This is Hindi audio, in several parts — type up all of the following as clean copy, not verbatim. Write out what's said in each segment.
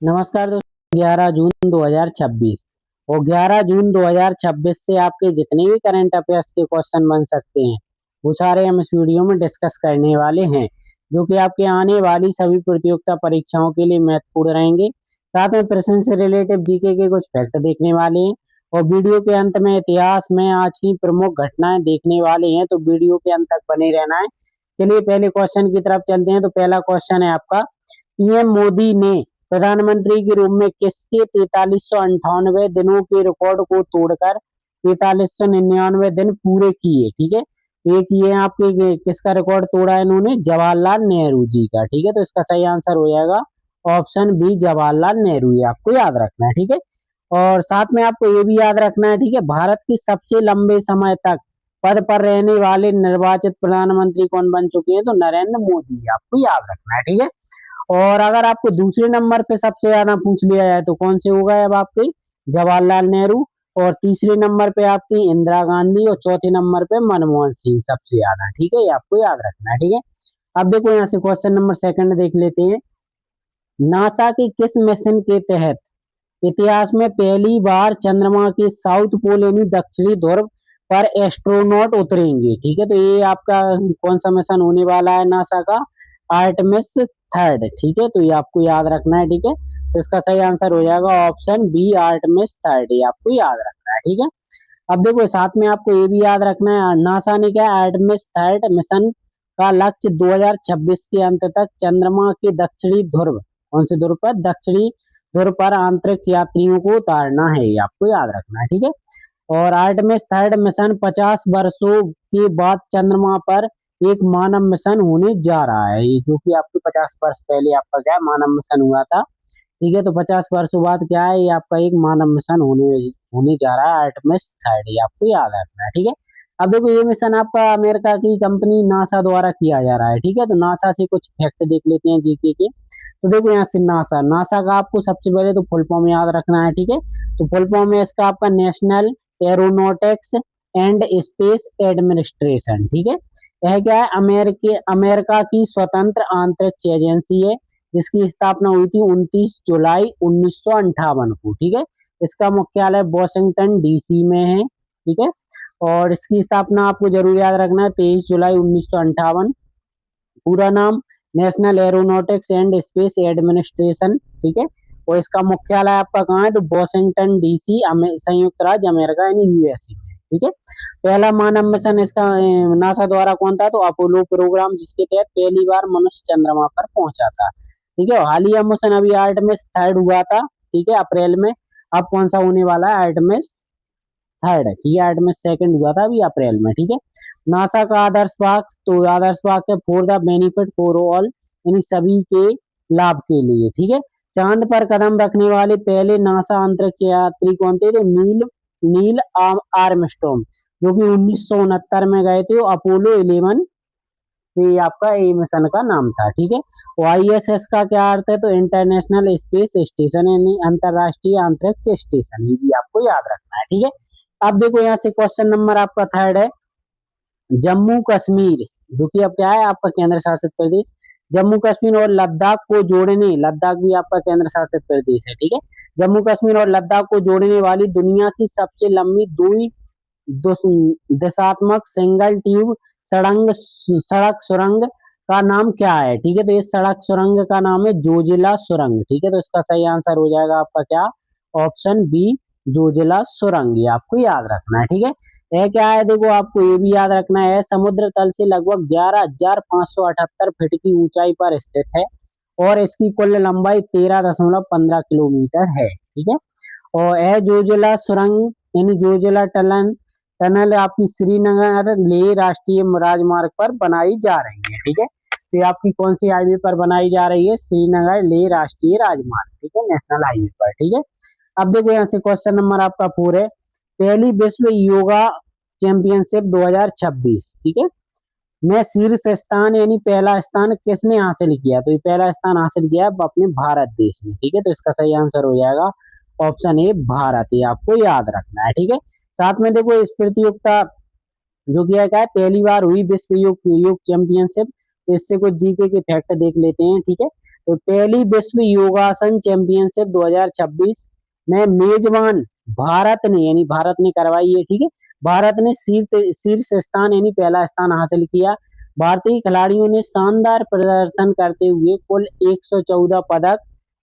नमस्कार दोस्तों। 11 जून 2026 और 11 जून 2026 से आपके जितने भी करंट अफेयर्स के क्वेश्चन बन सकते हैं वो सारे हम इस वीडियो में डिस्कस करने वाले हैं, जो कि आपके आने वाली सभी प्रतियोगिता परीक्षाओं के लिए महत्वपूर्ण रहेंगे। साथ में प्रश्न से रिलेटेड जीके के कुछ फैक्ट देखने वाले हैं और वीडियो के अंत में इतिहास में आज की प्रमुख घटनाएं देखने वाले हैं, तो वीडियो के अंत तक बने रहना है। चलिए पहले क्वेश्चन की तरफ चलते हैं। तो पहला क्वेश्चन है आपका, पीएम मोदी ने प्रधानमंत्री के रूप में किसके 4398 दिनों के रिकॉर्ड को तोड़कर 4399 दिन पूरे किए? ठीक है, तो ये किए आपके किसका रिकॉर्ड तोड़ा है इन्होंने? जवाहरलाल नेहरू जी का। ठीक है, तो इसका सही आंसर हो जाएगा ऑप्शन बी, जवाहरलाल नेहरू। ये आपको याद रखना है। ठीक है, और साथ में आपको ये भी याद रखना है, ठीक है, भारत की सबसे लंबे समय तक पद पर रहने वाले निर्वाचित प्रधानमंत्री कौन बन चुके हैं? तो नरेंद्र मोदी। आपको याद रखना है। ठीक है, और अगर आपको दूसरे नंबर पे सबसे ज्यादा पूछ लिया जाए तो कौन से होगा? अब आपके जवाहरलाल नेहरू, और तीसरे नंबर पे आपकी इंदिरा गांधी, और चौथे नंबर पे मनमोहन सिंह सबसे ज्यादा। ठीक है, ये आपको याद रखना है। ठीक है, अब देखो यहाँ से क्वेश्चन नंबर सेकंड देख लेते हैं। नासा के किस मिशन के तहत इतिहास में पहली बार चंद्रमा के साउथ पोल यानी दक्षिणी ध्रुव पर एस्ट्रोनॉट उतरेंगे? ठीक है, तो ये आपका कौन सा मिशन होने वाला है नासा का? Artemis third. ठीक है, तो ये आपको याद रखना है। ठीक है, तो इसका सही आंसर हो जाएगा ऑप्शन बी, आर्टेमिस थर्ड। ये आपको याद रखना है। ठीक है, अब देखो साथ में आपको ये भी याद रखना है, नासा ने क्या आर्टेमिस थर्ड मिशन का लक्ष्य 2026 के अंत तक चंद्रमा के दक्षिणी ध्रुव, कौन से ध्रुव पर? दक्षिणी ध्रुव पर अंतरिक्ष यात्रियों को उतारना है। ये आपको याद रखना है। ठीक है, और आर्टेमिस थर्ड मिशन 50 वर्षों के बाद चंद्रमा पर एक मानव मिशन होने जा रहा है, ये जो कि आपके 50 वर्ष पहले आपका क्या है, मानव मिशन हुआ था। ठीक है, तो 50 वर्षों बाद क्या है, ये आपका एक मानव मिशन होने होने जा रहा है आर्टेमिस थर्ड। ये आपको याद रखना है। ठीक है, अब देखो ये मिशन आपका अमेरिका की कंपनी नासा द्वारा किया जा रहा है। ठीक है, तो नासा से कुछ फैक्ट देख लेते हैं जीके के। तो देखो यहाँ से नासा नासा का आपको सबसे पहले तो फुल फॉर्म याद रखना है। ठीक है, तो फुल फॉर्म है इसका आपका national aeronautics and space administration. ठीक है, यह क्या है, अमेरिका की स्वतंत्र अंतरिक्ष एजेंसी है, जिसकी स्थापना हुई थी 29 जुलाई 1958 को। ठीक है, इसका मुख्यालय वॉशिंगटन डीसी में है। ठीक है, और इसकी स्थापना आपको जरूर याद रखना है 23 जुलाई 1958। पूरा नाम national aeronautics and space administration. ठीक है, और इसका मुख्यालय आपका कहाँ है? तो वॉशिंगटन डीसी, संयुक्त राज्य अमेरिका यानी यूएसए में। ठीक है, पहला मानव मिशन इसका नासा द्वारा कौन था? तो अपोलो प्रोग्राम, जिसके तहत पहली बार मनुष्य चंद्रमा पर पहुंचा था। ठीक है, हालिया मिशन अभी आर्टेमिस थर्ड हुआ था। ठीक है, अप्रैल में। अब कौन सा होने वाला है? Artemis third. ठीक है, आर्टेमिस सेकंड हुआ था अभी अप्रैल में। ठीक है, नासा का आदर्श वाक्य, तो आदर्श वाक्य है for the benefit for all, यानी सभी के लाभ के लिए। ठीक है, चांद पर कदम रखने वाले पहले नासा अंतरिक्ष यात्री कौन थे? तो नील नील आर्मस्ट्रॉन्ग, जो कि 1969 में गए थे। अपोलो 11 से आपका ए मिशन का नाम था। ठीक है, और आईएसएस का क्या अर्थ है? तो इंटरनेशनल स्पेस स्टेशन, यानी अंतरराष्ट्रीय अंतरिक्ष स्टेशन। ये भी आपको याद रखना है। ठीक है, अब देखो यहाँ से क्वेश्चन नंबर आपका थर्ड है, जम्मू कश्मीर, जो कि अब क्या है आपका केंद्र शासित प्रदेश, जम्मू कश्मीर और लद्दाख को जोड़ने, लद्दाख भी आपका केंद्र शासित प्रदेश है। ठीक है, जम्मू कश्मीर और लद्दाख को जोड़ने वाली दुनिया की सबसे लंबी दिशात्मक सिंगल ट्यूब सड़क सुरंग का नाम क्या है? ठीक है, तो इस सड़क सुरंग का नाम है जोजिला सुरंग। ठीक है, तो इसका सही आंसर हो जाएगा आपका क्या? ऑप्शन बी, जोजिला सुरंग। ये आपको याद रखना है। ठीक है, यह क्या है? देखो आपको ये भी याद रखना है, समुद्र तल से लगभग 11,578 फीट की ऊंचाई पर स्थित है और इसकी कुल लंबाई 13.15 किलोमीटर है। ठीक है, और यह जोजिला सुरंग यानी जोजिला टनल टनल आपकी श्रीनगर लेह राष्ट्रीय राजमार्ग पर बनाई जा रही है। ठीक है, तो ये आपकी कौन सी हाईवे पर बनाई जा रही है? श्रीनगर लेह राष्ट्रीय राजमार्ग। ठीक है, नेशनल हाईवे पर। ठीक है, अब देखो यहाँ से क्वेश्चन नंबर आपका 4 है, पहली विश्व योगा चैंपियनशिप 2026, ठीक है, में शीर्ष स्थान यानी पहला स्थान किसने हासिल किया? तो ये पहला स्थान हासिल किया अपने भारत देश में। ठीक है, तो इसका सही आंसर हो जाएगा ऑप्शन ए, भारत। ये आपको याद रखना है। ठीक है, साथ में देखो इस प्रतियोगिता जो किया गया है, पहली बार हुई विश्व योग योग चैंपियनशिप। तो इससे कुछ जीके के फैक्ट देख लेते हैं। ठीक है, तो पहली विश्व योगासन चैंपियनशिप 2026 में मेजबान भारत ने, यानी भारत ने करवाई है, ठीक है। भारत ने शीर्ष स्थान यानी पहला स्थान हासिल किया। भारतीय खिलाड़ियों ने शानदार प्रदर्शन करते हुए कुल 114 पदक,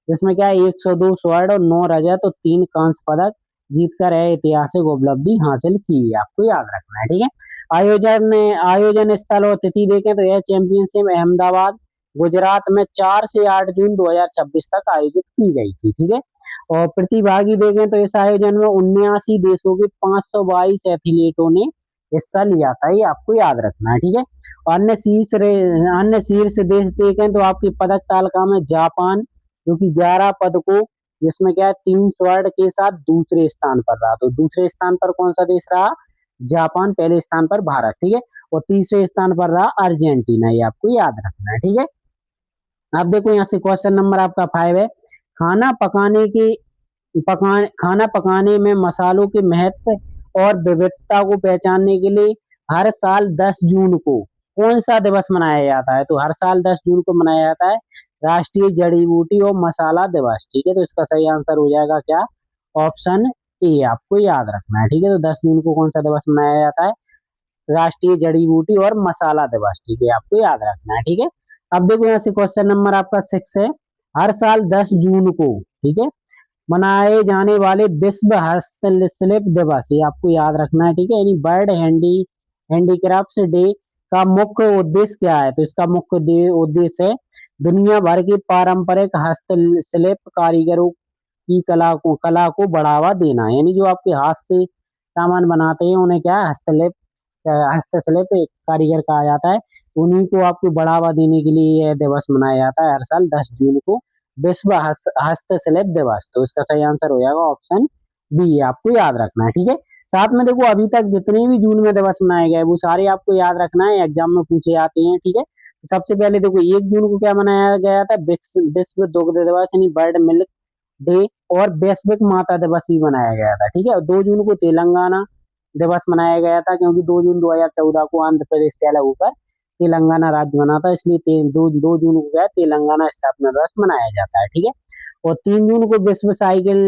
जिसमें क्या है 102 स्वर्ण और 9 रजत और 3 कांस्य पदक जीतकर यह ऐतिहासिक उपलब्धि हासिल की है, आपको याद रखना है, ठीक है। आयोजन स्थल और तिथि देखें तो यह चैंपियनशिप अहमदाबाद गुजरात में 4 से 8 जून 2026 तक आयोजित की गई थी, ठीक है। और प्रतिभागी देखें तो इस आयोजन में 79 देशों के 522 एथलीटों ने हिस्सा लिया था, ये आपको याद रखना है, ठीक है। अन्य शीर्ष देश देखें तो आपकी पदक तालिका में जापान, जो कि 11 पदकों, जिसमें क्या है 3 स्वर्ण के साथ दूसरे स्थान पर रहा। तो दूसरे स्थान पर कौन सा देश रहा? जापान। पहले स्थान पर भारत, ठीक है। और तीसरे स्थान पर रहा अर्जेंटीना, ये आपको याद रखना है, ठीक है। अब देखो यहाँ से क्वेश्चन नंबर आपका 5 है, खाना पकाने में मसालों के महत्व और विविधता को पहचानने के लिए हर साल 10 जून को कौन सा दिवस मनाया जाता है? तो हर साल 10 जून को मनाया जाता है राष्ट्रीय जड़ी बूटी और मसाला दिवस, ठीक है। तो इसका सही आंसर हो जाएगा क्या? ऑप्शन ए, आपको याद रखना है, ठीक है। तो 10 जून को कौन सा दिवस मनाया जाता है? राष्ट्रीय जड़ी बूटी और मसाला दिवस, ठीक है, आपको याद रखना है, ठीक है। अब देखो यहाँ से क्वेश्चन नंबर आपका 6 है, हर साल 10 जून को, ठीक है, मनाए जाने वाले विश्व हस्तशिल्प दिवस, ये आपको याद रखना है, ठीक है, यानी वर्ल्ड हैंडीक्राफ्ट्स डे का मुख्य उद्देश्य क्या है? तो इसका मुख्य उद्देश्य है दुनिया भर के पारंपरिक हस्तशिल्प कारीगरों की कला को बढ़ावा देना, यानी जो आपके हाथ से सामान बनाते हैं उन्हें क्या है? हस्तशिल्प कारीगर कहा जाता है। उन्हीं को आपको बढ़ावा देने के लिए यह दिवस मनाया जाता है हर साल 10 जून को, विश्व हस्तशिल्प दिवस। तो इसका सही आंसर हो जाएगा ऑप्शन बी, आपको याद रखना है, ठीक है। साथ में देखो अभी तक जितने भी जून में दिवस मनाए गए वो सारे आपको याद रखना है, एग्जाम में पूछे जाते हैं, ठीक है। सबसे पहले देखो 1 जून को क्या मनाया गया था? विश्व दुग्ध दिवस यानी वर्ल्ड मिल्क डे, और वैश्विक माता दिवस भी मनाया गया था, ठीक है। और 2 जून को तेलंगाना दिवस मनाया गया था, क्योंकि 2 जून 2014 को आंध्र प्रदेश से अलग होकर तेलंगाना राज्य बना था, इसलिए 2 जून को क्या तेलंगाना स्थापना दिवस मनाया जाता है, ठीक है। और 3 जून को विश्व साइकिल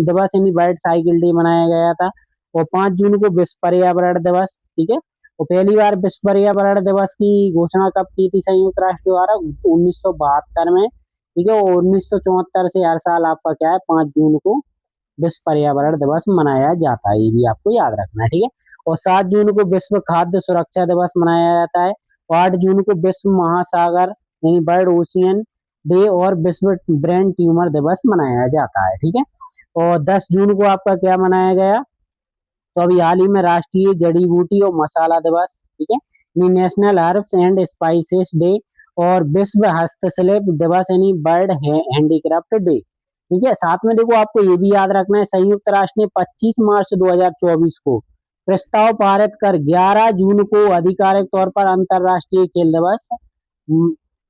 दिवस यानी वर्ल्ड साइकिल डे मनाया गया था। और 5 जून को विश्व पर्यावरण दिवस, ठीक है। और पहली बार विश्व पर्यावरण दिवस की घोषणा कब की थी संयुक्त राष्ट्र द्वारा? 1972 में, ठीक है। और 1974 से हर साल आपका क्या है 5 जून को विश्व पर्यावरण दिवस मनाया जाता है, ये भी आपको याद रखना है, ठीक है। और 7 जून को विश्व खाद्य सुरक्षा दिवस मनाया जाता है। और 8 जून को विश्व महासागर यानी वर्ल्ड ओशियन डे और विश्व ब्रेन ट्यूमर दिवस मनाया जाता है, ठीक है। और 10 जून को आपका क्या मनाया गया? तो अभी हाल ही में राष्ट्रीय जड़ी बूटी और मसाला दिवस, ठीक है, national herbs and spices day और विश्व हस्तशिल्प दिवस यानी वर्ल्ड हैंडीक्राफ्ट डे, ठीक है। साथ में देखो आपको ये भी याद रखना है, संयुक्त राष्ट्र ने 25 मार्च 2024 को प्रस्ताव पारित कर 11 जून को आधिकारिक तौर पर अंतरराष्ट्रीय खेल दिवस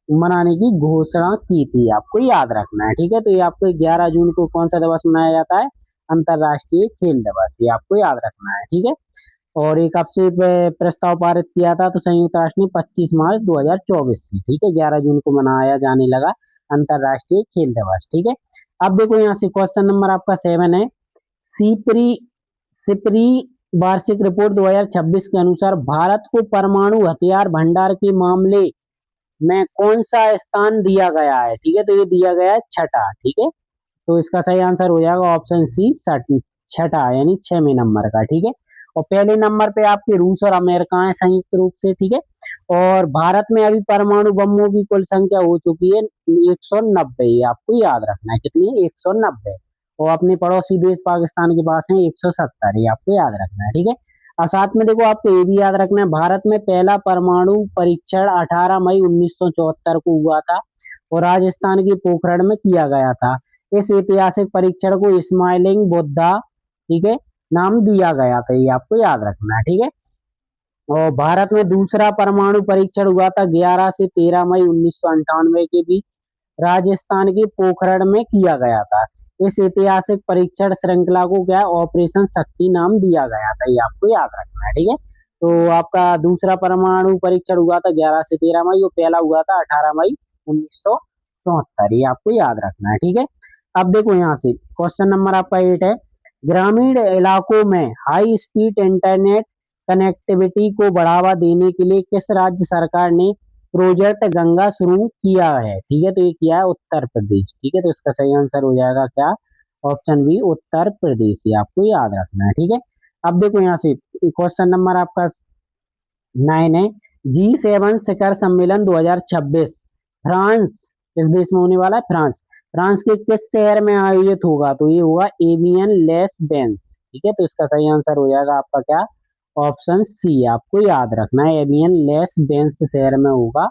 मनाने की घोषणा की थी, आपको याद रखना है, ठीक है। तो ये आपको 11 जून को कौन सा दिवस मनाया जाता है? अंतरराष्ट्रीय खेल दिवस, ये आपको याद रखना है, ठीक है। और एक आपसे प्रस्ताव पारित किया था तो संयुक्त राष्ट्र ने 25 मार्च 2024 से, ठीक है, 11 जून को मनाया जाने लगा अंतरराष्ट्रीय खेल दिवस, ठीक है। अब देखो यहाँ से क्वेश्चन नंबर आपका 7 है, सिपरी सिपरी वार्षिक रिपोर्ट 2026 के अनुसार भारत को परमाणु हथियार भंडार के मामले में कौन सा स्थान दिया गया है? ठीक है, तो ये दिया गया है छठा, ठीक है। तो इसका सही आंसर हो जाएगा ऑप्शन सी, छठा यानी 6वें नंबर का, ठीक है। और पहले नंबर पे आपके रूस और अमेरिका है संयुक्त रूप से, ठीक है। और भारत में अभी परमाणु बमों की कुल संख्या हो चुकी है 190, आपको याद रखना है, कितनी है? 190। और अपने पड़ोसी देश पाकिस्तान के पास है 170, ये आपको याद रखना है, ठीक है। और साथ में देखो आपको ये भी याद रखना है, भारत में पहला परमाणु परीक्षण 18 मई 1974 को हुआ था और राजस्थान के पोखरण में किया गया था। इस ऐतिहासिक परीक्षण को स्माइलिंग बुद्धा, ठीक है, नाम दिया गया था, ये आपको याद रखना है, ठीक है। और भारत में दूसरा परमाणु परीक्षण हुआ था 11 से 13 मई 1998 के बीच राजस्थान के पोखरण में किया गया था। इस ऐतिहासिक परीक्षण श्रृंखला को क्या ऑपरेशन शक्ति नाम दिया गया था, ये आपको याद रखना है, ठीक है। तो आपका दूसरा परमाणु परीक्षण हुआ था 11 से 13 मई और पहला हुआ था 18 मई 1900 74, ये आपको याद रखना है। ठीक है, अब देखो यहाँ से क्वेश्चन नंबर आपका 8 है, ग्रामीण इलाकों में हाई स्पीड इंटरनेट कनेक्टिविटी को बढ़ावा देने के लिए किस राज्य सरकार ने प्रोजेक्ट गंगा शुरू किया है? ठीक है, तो ये किया है उत्तर प्रदेश। ठीक है, तो इसका सही आंसर हो जाएगा क्या? ऑप्शन बी, उत्तर प्रदेश, ये आपको याद रखना है। ठीक है, अब देखो यहाँ से क्वेश्चन नंबर आपका 9 है, G7 शिखर सम्मेलन 2026 फ्रांस, किस देश में होने वाला है? फ्रांस। फ्रांस के किस शहर में आयोजित होगा? तो ये होगा एवियन लेस बेंस। ठीक है, तो इसका सही आंसर हो जाएगा आपका क्या? ऑप्शन सी, आपको याद रखना है, एवियन लेस बेंस शहर में होगा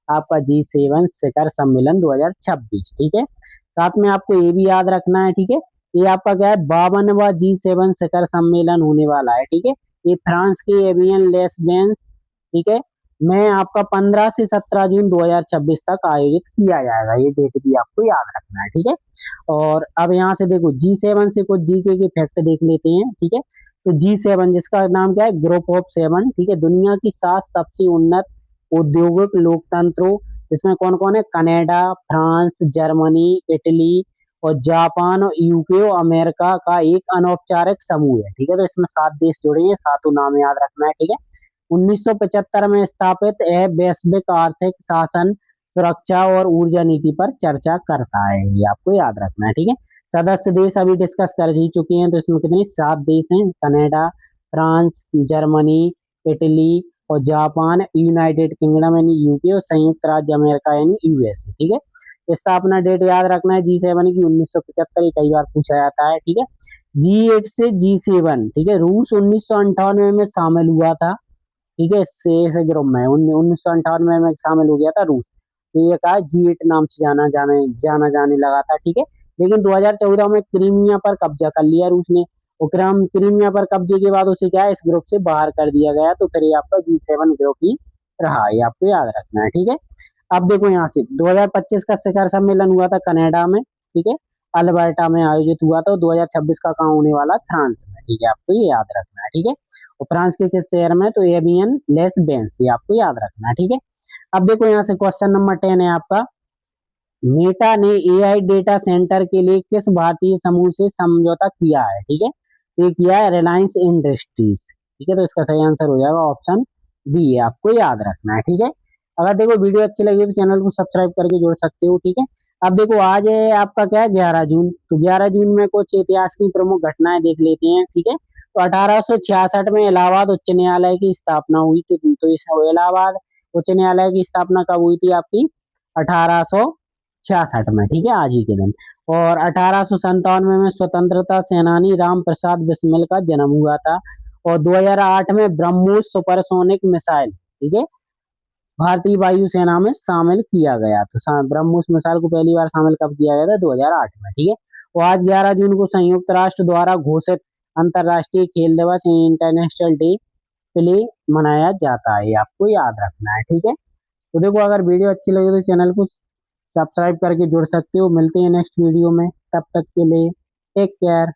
आपका G7 शिखर सम्मेलन 2026। ठीक है, साथ में आपको ये भी याद रखना है। ठीक है, ये आपका क्या है? 52वां G7 शिखर सम्मेलन होने वाला है। ठीक है, ये फ्रांस के एवियन लेस बेंस, ठीक है, में आपका 15 से 17 जून 2026 तक आयोजित किया जाएगा। ये डेट भी आपको याद रखना है। ठीक है, और अब यहाँ से देखो G7 से कुछ जीके के फैक्ट देख लेते हैं। ठीक है, तो G7 जिसका नाम क्या है? Group of 7। ठीक है, दुनिया की 7 सबसे उन्नत औद्योगिक लोकतंत्रों, इसमें कौन कौन है? कनाडा, फ्रांस, जर्मनी, इटली और जापान और यूके और अमेरिका का एक अनौपचारिक समूह है। ठीक है, तो इसमें 7 देश जुड़े हैं, सातों नाम याद रखना है। ठीक है, 1975 में स्थापित यह वैश्विक आर्थिक शासन, सुरक्षा और ऊर्जा नीति पर चर्चा करता है, ये आपको याद रखना है। ठीक है, सदस्य देश अभी डिस्कस कर ही चुके हैं, तो इसमें कितने? 7 देश हैं, कनाडा, फ्रांस, जर्मनी, इटली और जापान, यूनाइटेड किंगडम यानी यूके और संयुक्त राज्य अमेरिका यानी यूएसए। ठीक है, स्थापना डेट याद रखना है G7 की 1975, ये कई बार पूछा जाता है। ठीक है, G8 से G7, ठीक है, रूस 1998 में शामिल हुआ था। ठीक है, से ग्रुप में 1998 में शामिल हो गया था रूस, तो ये कहा G8 नाम से जाना जाने लगा था। ठीक है, लेकिन 2014 में क्रीमिया पर कब्जा कर लिया रूस ने, और क्रीमिया पर कब्जे के बाद उसे क्या है? इस ग्रुप से बाहर कर दिया गया, तो फिर ये आपका G7 ग्रुप ही रहा, ये आपको याद रखना है। ठीक है, अब देखो यहाँ से 2025 का शिखर सम्मेलन हुआ था कनाडा में। ठीक है, अल्बर्टा में आयोजित हुआ था, 2026 का कहाँ होने वाला? फ्रांस में। ठीक है, आपको ये याद रखना है। ठीक है, और फ्रांस के किस शहर में? तो एवियन लेस बेंस, ये आपको याद रखना है। ठीक है, अब देखो यहाँ से क्वेश्चन नंबर 10 है आपका, मेटा ने एआई डेटा सेंटर के लिए किस भारतीय समूह से समझौता किया है? ठीक है, तो ये किया है रिलायंस इंडस्ट्रीज। ठीक है, तो इसका सही आंसर हो जाएगा ऑप्शन बी, है आपको याद रखना है। ठीक है, अगर देखो वीडियो अच्छी लगी तो चैनल को सब्सक्राइब करके जोड़ सकते हो। ठीक है, अब देखो आज है आपका क्या है? 11 जून, तो 11 जून में कुछ इतिहास की प्रमुख घटनाएं देख लेते हैं। ठीक है, तो 1866 में इलाहाबाद उच्च न्यायालय की स्थापना हुई थी। तो इस इलाहाबाद उच्च न्यायालय की स्थापना कब हुई थी आपकी? 1866 में। ठीक है, आज ही के दिन। और 1897 में स्वतंत्रता सेनानी राम प्रसाद बिस्मिल का जन्म हुआ था। और 2008 में ब्रह्मोस सुपरसोनिक मिसाइल, ठीक है, भारतीय वायुसेना में शामिल किया गया। तो ब्रह्मोस मिसाइल को पहली बार शामिल कब किया गया था? 2008 में। ठीक है, और आज 11 जून को संयुक्त राष्ट्र द्वारा घोषित अंतरराष्ट्रीय खेल दिवस इंटरनेशनल डे प्ले मनाया जाता है, ये आपको याद रखना है। ठीक है, तो देखो अगर वीडियो अच्छी लगी तो चैनल को सब्सक्राइब करके जुड़ सकते हो। मिलते हैं नेक्स्ट वीडियो में, तब तक के लिए टेक केयर।